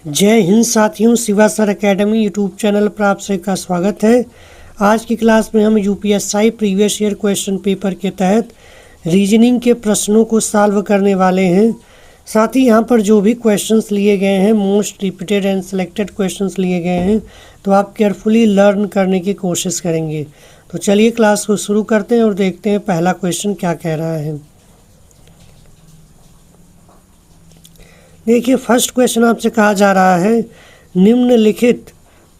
जय हिंद साथियों, Shiva sir academy YouTube channel पर आप सभी का स्वागत है। आज की क्लास में हम UPSC previous year question paper के तहत रीजनिंग के प्रश्नों को सॉल्व करने वाले हैं। साथ ही यहाँ पर जो भी क्वेश्चंस लिए गए हैं most repeated and selected questions लिए गए हैं, तो आप केयरफुली लर्न करने की कोशिश करेंगे। तो चलिए क्लास को शुरू करते हैं और देखते हैं पहला क्वेश्चन क्या कह रहा है। देखिए, फर्स्ट क्वेश्चन आपसे कहा जा रहा है, निम्नलिखित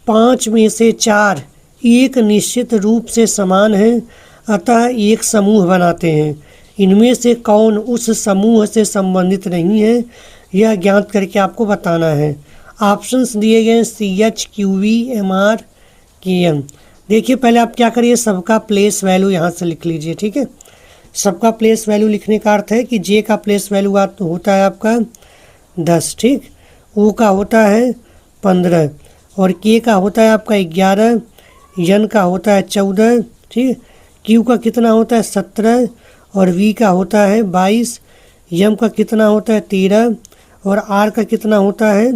5 में से 4 एक निश्चित रूप से समान हैं, अतः एक समूह बनाते हैं। इनमें से कौन उस समूह से संबंधित नहीं है, यह ज्ञात करके आपको बताना है। ऑप्शंस दिए गए CH, QV, MR, KM। देखिए, पहले आप क्या करिए, सबका प्लेस वैल्यू यहाँ से लिख लीजिए। ठीक है, सबका प्लेस वैल्यू लिखने का अर्थ है कि J का प्लेस वैल्यू होता है आपका 10, ठीक, O का होता है 15 और K का होता है आपका 11, N का होता है 14, ठीक, Q का कितना होता है 17 और V का होता है 22, M का कितना होता है 13 और R का कितना होता है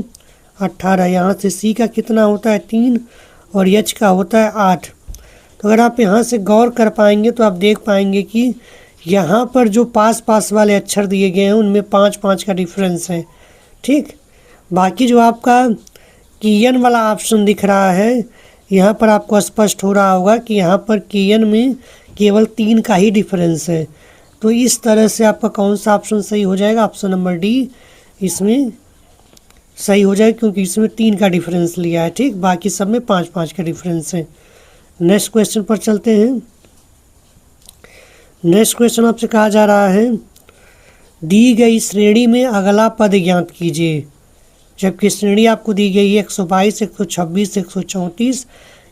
18। यहाँ से C का कितना होता है 3 और H का होता है 8। तो अगर आप यहाँ से गौर कर पाएंगे तो आप देख पाएंगे कि यहाँ पर जो पास पास वाले अक्षर दिए गए हैं उनमें 5-5 का डिफरेंस है। ठीक, बाकी जो आपका KN वाला ऑप्शन दिख रहा है, यहाँ पर आपको स्पष्ट हो रहा होगा कि यहाँ पर KN में केवल 3 का ही डिफरेंस है। तो इस तरह से आपका कौन सा ऑप्शन सही हो जाएगा? ऑप्शन नंबर डी इसमें सही हो जाएगा, क्योंकि इसमें 3 का डिफरेंस लिया है। ठीक, बाकी सब में 5-5 का डिफरेंस है। नेक्स्ट क्वेश्चन पर चलते हैं। नेक्स्ट क्वेश्चन आपसे कहा जा रहा है, दी गई श्रेणी में अगला पद ज्ञात कीजिए। जबकि श्रेणी आपको दी गई है 122, 126, 134,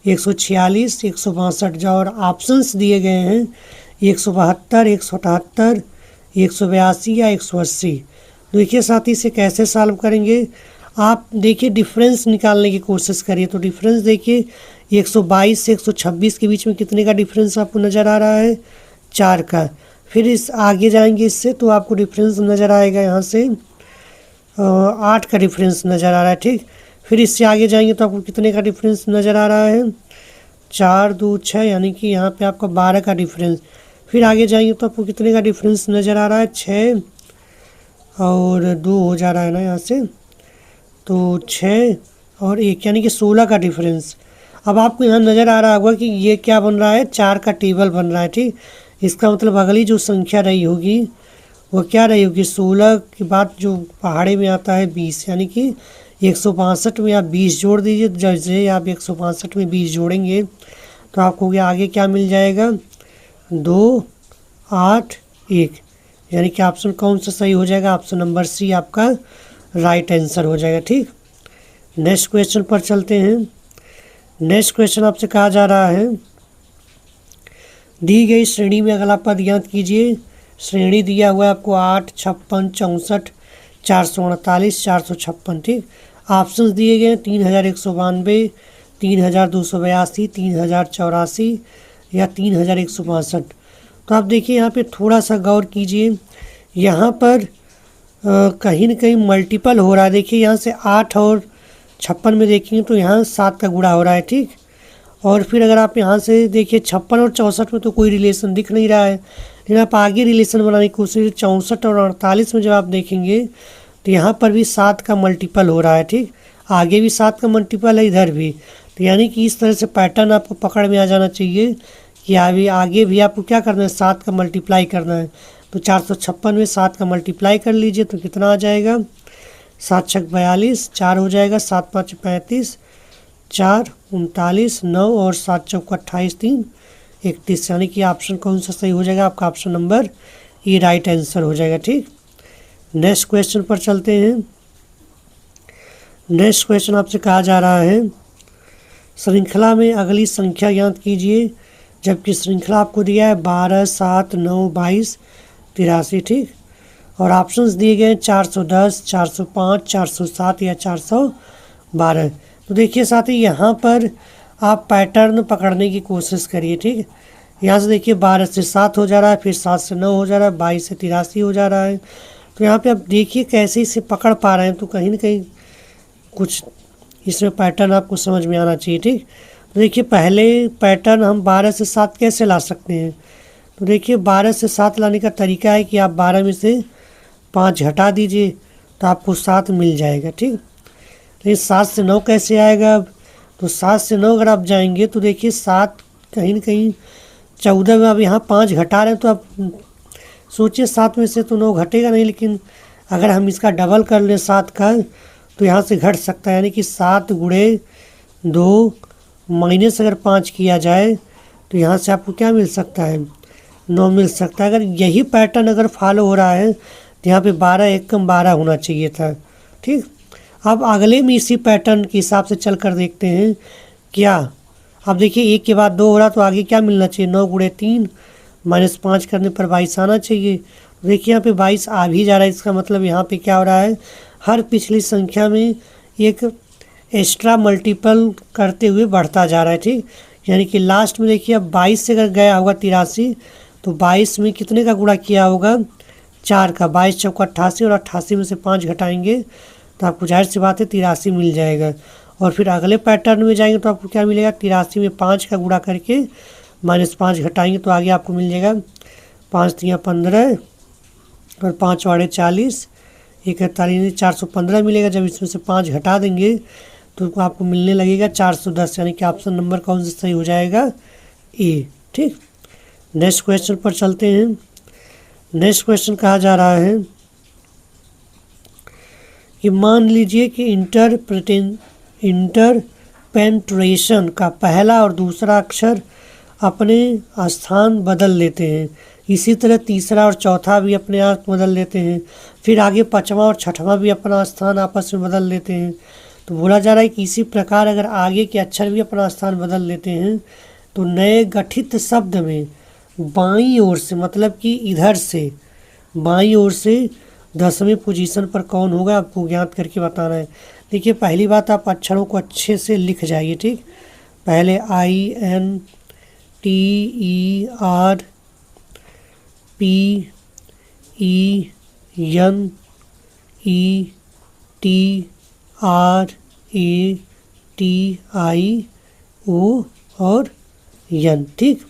146, 162 और ऑप्शंस दिए गए हैं 172, 178, 182 या 180। देखिए साथी, इसे कैसे सॉल्व करेंगे? आप देखिए डिफरेंस निकालने की कोशिश करिए। तो डिफरेंस देखिए, 122 से 126 के बीच में कितने का डिफरेंस आपको नज़र आ रहा है? 4 का। फिर इस आगे जाएंगे इससे तो आपको डिफरेंस नज़र आएगा, यहाँ से 8 का डिफरेंस नज़र आ रहा है। ठीक, फिर इससे आगे जाएंगे तो आपको कितने का डिफरेंस नज़र आ रहा है? 4, 2, 6, यानी कि यहाँ पे आपका 12 का डिफरेंस। फिर आगे जाएंगे तो आपको कितने का डिफरेंस नज़र आ रहा है? 6 और 2 हो जा रहा है ना यहाँ से, तो 6 और 1 यानी कि 16 का डिफरेंस। अब आपको यहाँ नज़र आ रहा होगा कि ये क्या बन रहा है? 4 का टेबल बन रहा है। ठीक, इसका मतलब अगली जो संख्या रही होगी वो क्या रही होगी? 16 के बाद जो पहाड़े में आता है 20, यानी कि 162 में आप 20 जोड़ दीजिए। जैसे आप 162 में 20 जोड़ेंगे तो आपको आगे क्या मिल जाएगा? 2, 8, 1, यानी कि ऑप्शन कौन सा सही हो जाएगा? ऑप्शन नंबर सी आपका राइट आंसर हो जाएगा। ठीक, नेक्स्ट क्वेश्चन पर चलते हैं। नेक्स्ट क्वेश्चन आपसे कहा जा रहा है, दी गई श्रेणी में अगला पद ज्ञात कीजिए। श्रेणी दिया हुआ है आपको 8, 56, 64, 448, 456। ठीक, ऑप्शंस दिए गए हैं 3192, 3282, 3084 या 3162। तो आप देखिए यहाँ पे थोड़ा सा गौर कीजिए, यहाँ पर कहीं ना कहीं मल्टीपल हो रहा है। देखिए यहाँ से 8 और 56 में देखेंगे तो यहाँ 7 का गुणा हो रहा है। ठीक, और फिर अगर आप यहाँ से देखिए 56 और 64 में तो कोई रिलेशन दिख नहीं रहा है, लेकिन आप आगे रिलेशन बनाने की कोशिश 64 और 48 में जब आप देखेंगे तो यहाँ पर भी 7 का मल्टीपल हो रहा है। ठीक, आगे भी 7 का मल्टीपल है, इधर भी। तो यानी कि इस तरह से पैटर्न आपको पकड़ में आ जाना चाहिए कि अभी आगे भी आपको क्या करना है? 7 का मल्टीप्लाई करना है। तो 456 में 7 का मल्टीप्लाई कर लीजिए तो कितना आ जाएगा? 7 छक 42, 4 हो जाएगा, 7 5 35, 4 39, 9 और 7 चौक 28, 3 31, यानी कि ऑप्शन कौन सा सही हो जाएगा? आपका option number A right answer हो जाएगा। ठीक, नेक्स्ट क्वेश्चन पर चलते हैं। नेक्स्ट क्वेश्चन आपसे कहा जा रहा है, श्रृंखला में अगली संख्या ज्ञात कीजिए। जबकि श्रृंखला आपको दिया है 12, 7, 9, 22, 83। ठीक, और ऑप्शंस दिए गए हैं 410, 405, 407 या 412। तो देखिए साथी, यहाँ पर आप पैटर्न पकड़ने की कोशिश करिए। ठीक, यहाँ से देखिए 12 से 7 हो जा रहा है, फिर 7 से 9 हो जा रहा है, 22 से 83 हो जा रहा है। तो यहाँ पे आप देखिए कैसे इसे पकड़ पा रहे हैं। तो कहीं ना कहीं कुछ इसमें पैटर्न आपको समझ में आना चाहिए। ठीक, तो देखिए पहले पैटर्न हम 12 से 7 कैसे ला सकते हैं। तो देखिए 12 से 7 लाने का तरीका है कि आप 12 में से 5 हटा दीजिए तो आपको 7 मिल जाएगा। ठीक, लेकिन 7 से 9 कैसे आएगा अब। तो 7 से 9 अगर आप जाएंगे तो देखिए 7 कहीं न कहीं 14 में अब यहाँ 5 घटा रहे हैं, तो आप सोचिए 7 में से तो 9 घटेगा नहीं, लेकिन अगर हम इसका डबल कर लें 7 का तो यहाँ से घट सकता है, यानी कि 7 गुणे 2 माइनस अगर 5 किया जाए तो यहाँ से आपको क्या मिल सकता है, 9 मिल सकता है। अगर यही पैटर्न अगर फॉलो हो रहा है तो यहाँ पे 12 एक कम 12 होना चाहिए था। ठीक, अब अगले में इसी पैटर्न के हिसाब से चल कर देखते हैं क्या। अब देखिए 1 के बाद 2 हो रहा तो आगे क्या मिलना चाहिए, 9 गुणे 3 माइनस 5 करने पर 22 आना चाहिए। देखिए यहाँ पे 22 आ भी जा रहा है, इसका मतलब यहाँ पे क्या हो रहा है, हर पिछली संख्या में एक एक्स्ट्रा मल्टीपल करते हुए बढ़ता जा रहा है। ठीक, यानी कि लास्ट में देखिए अब 22 से अगर गया होगा 83 तो 22 में कितने का गुणा किया होगा, 4 का। 22 चौका 88 और 88 में से 5 घटाएंगे तो आपको जाहिर सी बात है 83 मिल जाएगा। और फिर अगले पैटर्न में जाएंगे तो आपको क्या मिलेगा, 83 में 5 का गुणा करके माइनस 5 घटाएंगे तो आगे आपको मिल जाएगा 5 तिया 15 और 5 वाड़े 40, 41 415 मिलेगा। जब इसमें से 5 घटा देंगे तो आपको मिलने लगेगा 410, यानी कि ऑप्शन नंबर कौन सा सही हो जाएगा, ए। ठीक, नेक्स्ट क्वेश्चन पर चलते हैं। नेक्स्ट क्वेश्चन कहा जा रहा है कि मान लीजिए कि इंटरपेंट्रेशन का पहला और दूसरा अक्षर अपने स्थान बदल लेते हैं, इसी तरह तीसरा और चौथा भी अपने आप बदल लेते हैं, फिर आगे 5वां और 6वां भी अपना स्थान आपस में बदल लेते हैं। तो बोला जा रहा है कि इसी प्रकार अगर आगे के अक्षर भी अपना स्थान बदल लेते हैं तो नए गठित शब्द में बाईं ओर से, मतलब कि इधर से बाईं ओर से 10वें पोजीशन पर कौन होगा, आपको ज्ञात करके बताना है। देखिए पहली बात, आप अक्षरों को अच्छे से लिख जाइए। ठीक, पहले INTERPENTRATIO और यन। ठीक,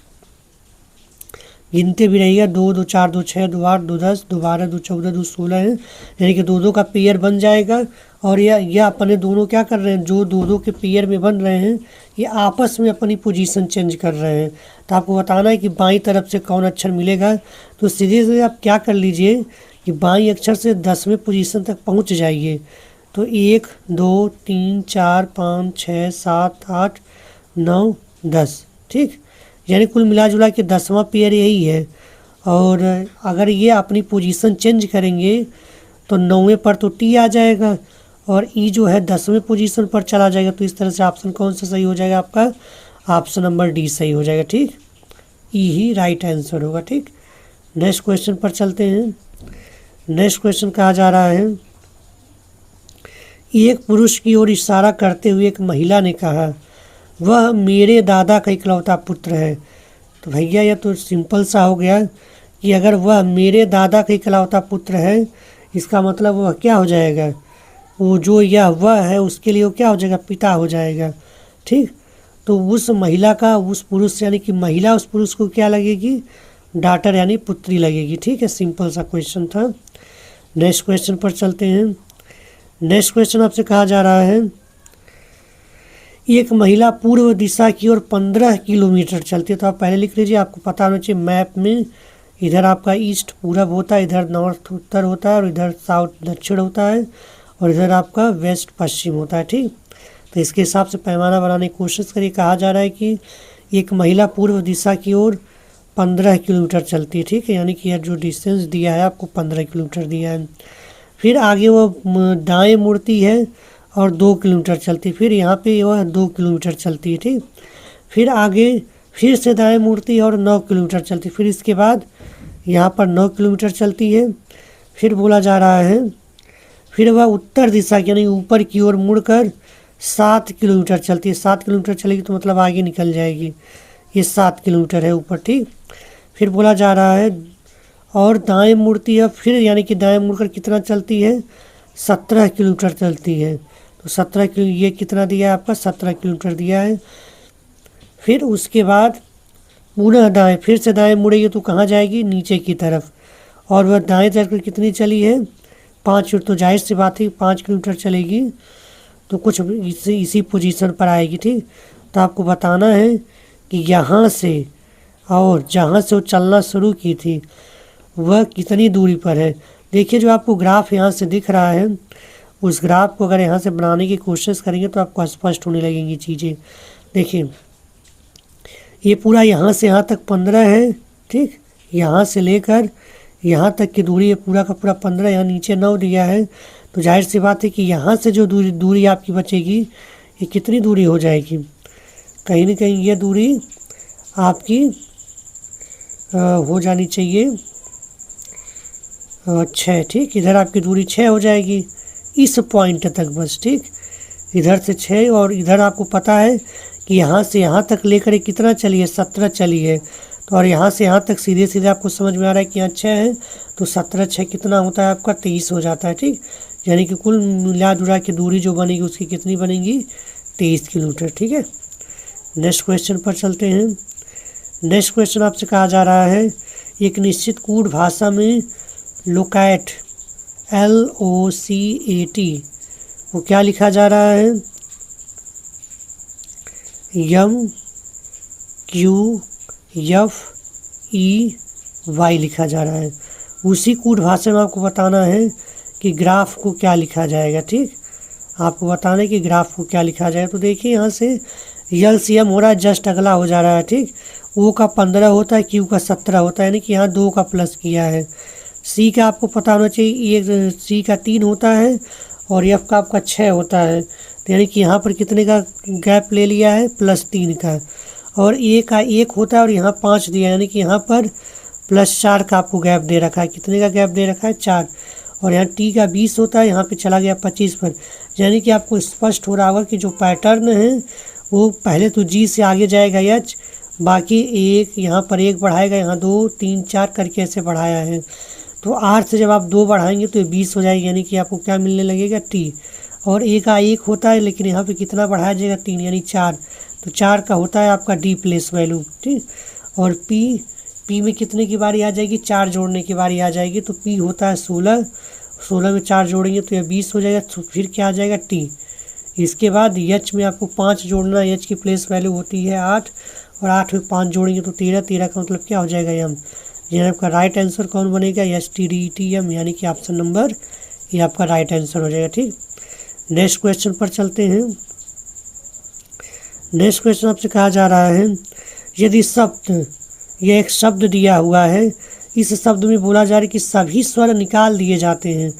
गिनते भी रहिएगा, 2 2 4 2 6 2 8 2 10 2 12 2 14 2 16 है, यानी कि 2 2 का पेयर बन जाएगा। और यह अपने दोनों क्या कर रहे हैं, जो 2 2 के पेयर में बन रहे हैं ये आपस में अपनी पोजीशन चेंज कर रहे हैं। तो आपको बताना है कि बाईं तरफ से कौन अक्षर मिलेगा। तो सीधे सीधे आप क्या कर लीजिए कि बाईं अक्षर से 10वें पोजीशन तक पहुंच जाइए। तो 1 2 3 4 5 6 7 8 9 10। ठीक, यानी कुल मिला जुला के 10वां पेयर यही है। और अगर ये अपनी पोजीशन चेंज करेंगे तो 9वें पर तो टी आ जाएगा और ई जो है 10वें पोजीशन पर चला जाएगा। तो इस तरह से ऑप्शन कौन सा सही हो जाएगा, आपका ऑप्शन नंबर डी सही हो जाएगा। ठीक, ई ही राइट आंसर होगा। ठीक, नेक्स्ट क्वेश्चन पर चलते हैं। नेक्स्ट क्वेश्चन कहा जा रहा है, एक पुरुष की ओर इशारा करते हुए एक महिला ने कहा, वह मेरे दादा का इकलौता पुत्र है। तो भैया यह तो सिंपल सा हो गया कि अगर वह मेरे दादा का इकलौता पुत्र है, इसका मतलब वह क्या हो जाएगा, वो जो यह वह है उसके लिए वो क्या हो जाएगा, पिता हो जाएगा। ठीक, तो उस महिला का उस पुरुष यानी कि महिला उस पुरुष को क्या लगेगी, डॉटर यानी पुत्री लगेगी। ठीक है, सिंपल सा क्वेश्चन था। नेक्स्ट क्वेश्चन पर चलते हैं। नेक्स्ट क्वेश्चन आपसे कहा जा रहा है, एक महिला पूर्व दिशा की ओर 15 किलोमीटर चलती है। तो आप पहले लिख लीजिए, आपको पता होना चाहिए मैप में इधर आपका ईस्ट पूरब होता है, इधर नॉर्थ उत्तर होता है और इधर साउथ दक्षिण होता है और इधर आपका वेस्ट पश्चिम होता है। ठीक, तो इसके हिसाब से पैमाना बनाने की कोशिश करिए। कहा जा रहा है कि एक महिला पूर्व दिशा की ओर 15 किलोमीटर चलती है। ठीक है, यानी कि यह जो डिस्टेंस दिया है आपको 15 किलोमीटर दिया है। फिर आगे वो दाएं मुड़ती है और 2 किलोमीटर चलती है। फिर यहाँ पे वह 2 किलोमीटर चलती है। ठीक, फिर आगे फिर से दाएं मुड़ती है और 9 किलोमीटर चलती है। फिर इसके बाद यहाँ पर 9 किलोमीटर चलती है। फिर बोला जा रहा है, फिर वह उत्तर दिशा यानी ऊपर की ओर मुड़कर 7 किलोमीटर चलती है। 7 किलोमीटर चलेगी तो मतलब आगे निकल जाएगी, ये 7 किलोमीटर है ऊपर। ठीक, फिर बोला जा रहा है और दाएं मुड़ती है, फिर यानी कि दाएं मुड़कर कितना चलती है, 17 किलोमीटर चलती है। तो 17 किलो, ये कितना दिया है आपका 17 किलोमीटर दिया है। फिर उसके बाद पुनः दाएं, फिर से दाएं मुड़ेगी तो कहाँ जाएगी, नीचे की तरफ, और वह दाएं तरफ कितनी चली है 5 किलोमीटर। तो जाहिर सी बात है 5 किलोमीटर चलेगी तो कुछ इसी पोजीशन पर आएगी। ठीक, तो आपको बताना है कि यहाँ से और जहाँ से वो चलना शुरू की थी वह कितनी दूरी पर है। देखिए जो आपको ग्राफ यहाँ से दिख रहा है, उस ग्राफ को अगर यहाँ से बनाने की कोशिश करेंगे तो आपको स्पष्ट होने लगेंगी चीज़ें। देखिए ये पूरा यहाँ से यहाँ तक 15 है। ठीक, यहाँ से लेकर यहाँ तक की दूरी है पूरा का पूरा 15, यहाँ नीचे 9 दिया है। तो जाहिर सी बात है कि यहाँ से जो दूरी आपकी बचेगी ये कितनी दूरी हो जाएगी, कहीं ना कहीं ये दूरी आपकी हो जानी चाहिए 6। ठीक, इधर आपकी दूरी 6 हो जाएगी इस पॉइंट तक बस। ठीक, इधर से 6 और इधर आपको पता है कि यहाँ से यहाँ तक लेकर कितना चली है 17 चली है। तो और यहाँ से यहाँ तक सीधे सीधे आपको समझ में आ रहा है कि यहाँ 6 है तो 17 6 कितना होता है आपका 23 हो जाता है। ठीक, यानी कि कुल मिला जुला की दूरी जो बनेगी उसकी कितनी बनेगी 23 किलोमीटर। ठीक है, नेक्स्ट क्वेश्चन पर चलते हैं। नेक्स्ट क्वेश्चन आपसे कहा जा रहा है एक निश्चित कूट भाषा में लोकैट LOCAT वो क्या लिखा जा रहा है, MQFEY लिखा जा रहा है। उसी कूट भाषा में आपको बताना है कि ग्राफ को क्या लिखा जाएगा। ठीक, आपको बताना है कि ग्राफ को क्या लिखा जाएगा। तो देखिए यहाँ से LCM हो रहा है, जस्ट अगला हो जा रहा है। ठीक, O का 15 होता है, Q का 17 होता है, यानी कि यहाँ 2 का प्लस किया है। C का आपको पता होना चाहिए, एक C का 3 होता है और F का आपका 6 होता है। तो यानी कि यहाँ पर कितने का गैप ले लिया है +3 का, और A का 1 होता है और यहाँ 5 दिया, यानी कि यहाँ पर +4 का आपको गैप दे रखा है। कितने का गैप दे रखा है 4, और यहाँ T का 20 होता है, यहाँ पे चला गया 25 पर। यानी कि आपको स्पष्ट हो रहा होगा कि जो पैटर्न है वो पहले तो G से आगे जाएगा H, बाकी एक यहाँ पर 1 बढ़ाएगा, यहाँ 2 3 4 करके ऐसे बढ़ाया है। तो 8 से जब आप 2 बढ़ाएंगे तो 20 हो जाएगी, यानी कि आपको क्या मिलने लगेगा T, और A का 1 होता है लेकिन यहाँ पे कितना बढ़ाया जाएगा 3 यानी 4, तो 4 का होता है आपका D प्लेस वैल्यू। ठीक, और P में कितने की बारी आ जाएगी 4 जोड़ने की बारी आ जाएगी। तो P होता है 16, 16 में 4 जोड़ेंगे तो यह 20 हो जाएगा। तो फिर क्या आ जाएगा T। इसके बाद H में आपको 5 जोड़ना, H की प्लेस वैल्यू होती है 8, और 8 में 5 जोड़ेंगे तो 13, 13 का मतलब क्या हो जाएगा M। यानी आपका राइट आंसर कौन बनेगा STDETM, यानी कि ऑप्शन नंबर ये आपका राइट आंसर हो जाएगा। ठीक, नेक्स्ट क्वेश्चन पर चलते हैं। नेक्स्ट क्वेश्चन आपसे कहा जा रहा है यदि शब्द, यह एक शब्द दिया हुआ है, इस शब्द में बोला जा रहा है कि सभी स्वर निकाल दिए जाते हैं,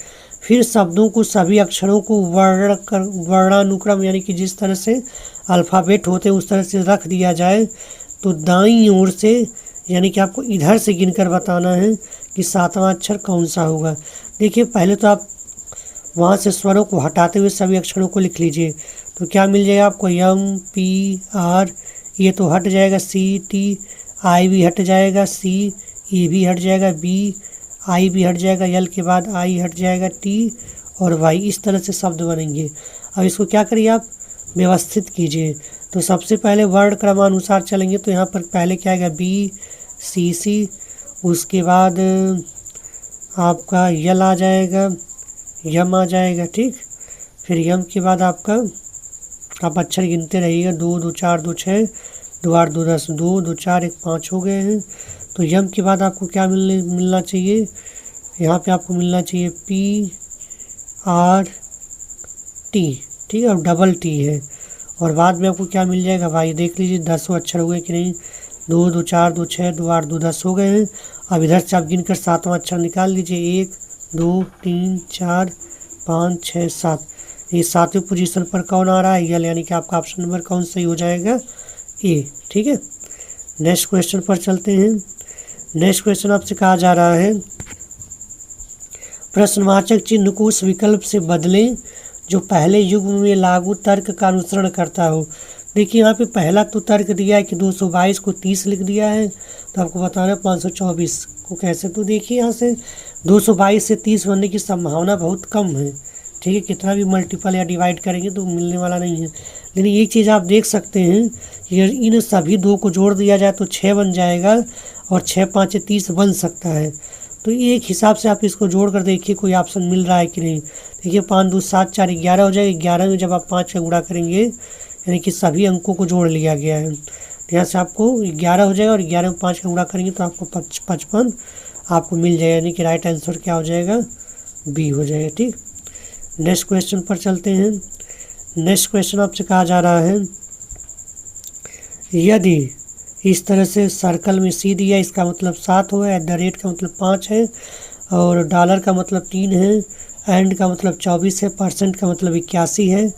फिर शब्दों को सभी अक्षरों को वर्णानुक्रम यानी कि जिस तरह से अल्फ़ाबेट होते हैं उस तरह से रख दिया जाए तो दाईं ओर से, यानी कि आपको इधर से गिनकर बताना है कि 7वां अक्षर कौन सा होगा। देखिए पहले तो आप वहाँ से स्वरों को हटाते हुए सभी अक्षरों को लिख लीजिए, तो क्या मिल जाएगा आपको MPR, ये तो हट जाएगा, CT, I भी हट जाएगा, E भी हट जाएगा, I भी हट जाएगा, L के बाद I हट जाएगा, T और Y। इस तरह से शब्द बनेंगे। अब इसको क्या करिए आप व्यवस्थित कीजिए। तो सबसे पहले वर्ण क्रमानुसार चलेंगे तो यहाँ पर पहले क्या आएगा BCC, उसके बाद आपका L आ जाएगा, M आ जाएगा। ठीक, फिर M के बाद आपका आप अक्षर गिनते रहिएगा, 2 2 4 2 6 2 8 2 10, 2 2 4 1 5 हो गए हैं। तो M के बाद आपको क्या मिलना चाहिए, यहाँ पे आपको मिलना चाहिए PRT। ठीक है, और डबल T है, और बाद में आपको क्या मिल जाएगा भाई, देख लीजिए 10 अक्षर हो गए कि नहीं, 2 2 4 2 6 2 8 2 10 हो गए हैं। अब इधर से आप गिनकर 7वां अक्षर निकाल लीजिए, 1 2 3 4 5 6 7। ये 7वें पोजीशन पर कौन आ रहा है L, यानी कि आपका ऑप्शन नंबर कौन सही हो जाएगा A। ठीक है, नेक्स्ट क्वेश्चन पर चलते हैं। नेक्स्ट क्वेश्चन आपसे कहा जा रहा है प्रश्नवाचक चिन्ह को उस विकल्प से बदलें जो पहले युग्म में लागू तर्क का अनुसरण करता हो। देखिए यहाँ पे पहला तो तर्क दिया है कि 222 को 30 लिख दिया है, तो आपको बताना है 524 को कैसे। तो देखिए यहाँ से 222 से 30 बनने की संभावना बहुत कम है, ठीक है, कितना भी मल्टीपल या डिवाइड करेंगे तो मिलने वाला नहीं है। लेकिन एक चीज़ आप देख सकते हैं कि इन सभी दो को जोड़ दिया जाए तो 6 बन जाएगा और 6 5 30 बन सकता है। तो एक हिसाब से आप इसको जोड़ कर देखिए कोई ऑप्शन मिल रहा है कि नहीं। देखिए 5 2 7 4 11 हो जाएगा। 11 में जब आप 5 का गुणा करेंगे यानी कि सभी अंकों को जोड़ लिया गया है, तो यहाँ से आपको 11 हो जाएगा और 11 में 5 का गुणा करेंगे तो आपको 55 आपको मिल जाएगा, यानी कि राइट आंसर क्या हो जाएगा, बी हो जाएगा। ठीक, नेक्स्ट क्वेश्चन पर चलते हैं। नेक्स्ट क्वेश्चन आपसे कहा जा रहा है, यदि इस तरह से सर्कल में सी दिया, इसका मतलब 7 हो, @ का मतलब 5 है और डॉलर का मतलब 3 है, एंड का मतलब 24 है, परसेंट का मतलब 81 है।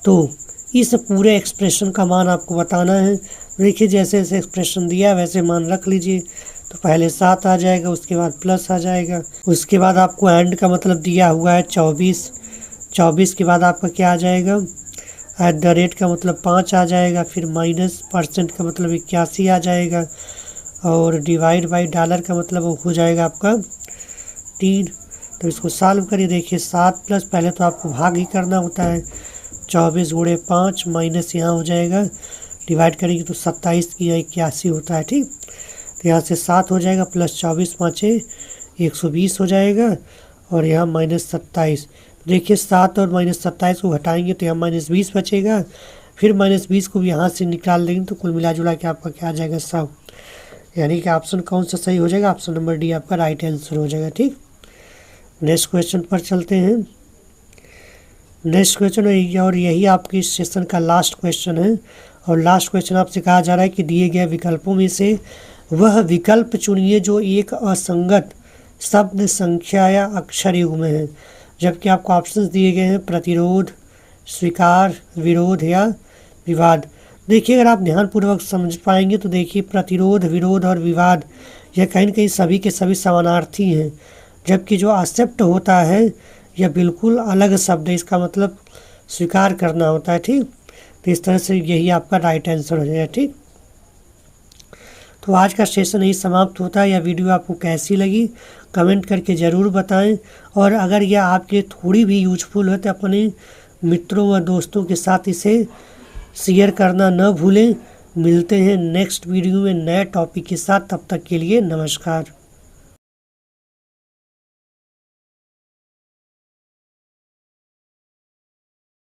तो इस पूरे एक्सप्रेशन का मान आपको बताना है। देखिए जैसे जैसे एक्सप्रेशन दिया वैसे मान रख लीजिए। तो पहले 7 आ जाएगा, उसके बाद प्लस आ जाएगा, उसके बाद आपको एंड का मतलब दिया हुआ है 24, 24 के बाद आपका क्या आ जाएगा, @ का मतलब 5 आ जाएगा, फिर माइनस परसेंट का मतलब 81 आ जाएगा और डिवाइड बाई डॉलर का मतलब हो जाएगा आपका 3। तो इसको सॉल्व करिए। देखिए 7 प्लस, पहले तो आपको भाग ही करना होता है, 24 × 5 माइनस यहाँ हो जाएगा, डिवाइड करेंगे तो 27 की 81 होता है। ठीक, तो यहाँ से 7 हो जाएगा प्लस 24 5 120 हो जाएगा और यहाँ -27। देखिए 7 और -27 को घटाएंगे तो यहाँ -20 बचेगा, फिर -20 को भी यहाँ से निकाल लेंगे तो कुल मिला जुला के आपका क्या आ जाएगा, 100। यानी कि ऑप्शन कौन सा सही हो जाएगा, ऑप्शन नंबर डी आपका राइट आंसर हो जाएगा। ठीक, नेक्स्ट क्वेश्चन पर चलते हैं। नेक्स्ट क्वेश्चन और यही आपके इस सेशन का लास्ट क्वेश्चन है। और लास्ट क्वेश्चन आपसे कहा जा रहा है कि दिए गए विकल्पों में से वह विकल्प चुनिए जो एक असंगत शब्द, संख्या या अक्षर युग्म है। जबकि आपको ऑप्शंस दिए गए हैं प्रतिरोध, स्वीकार, विरोध या विवाद। देखिए अगर आप ध्यानपूर्वक समझ पाएंगे तो देखिए प्रतिरोध, विरोध और विवाद यह कहीं न कहीं सभी के सभी समानार्थी हैं, जबकि जो एक्सेप्ट होता है यह बिल्कुल अलग शब्द है, इसका मतलब स्वीकार करना होता है। ठीक, तो इस तरह से यही आपका राइट आंसर हो जाएगा। ठीक, तो आज का सेशन यही समाप्त होता है। यह वीडियो आपको कैसी लगी कमेंट करके ज़रूर बताएं, और अगर यह आपके थोड़ी भी यूजफुल हो तो अपने मित्रों व दोस्तों के साथ इसे शेयर करना न भूलें। मिलते हैं नेक्स्ट वीडियो में नए टॉपिक के साथ, तब तक के लिए नमस्कार।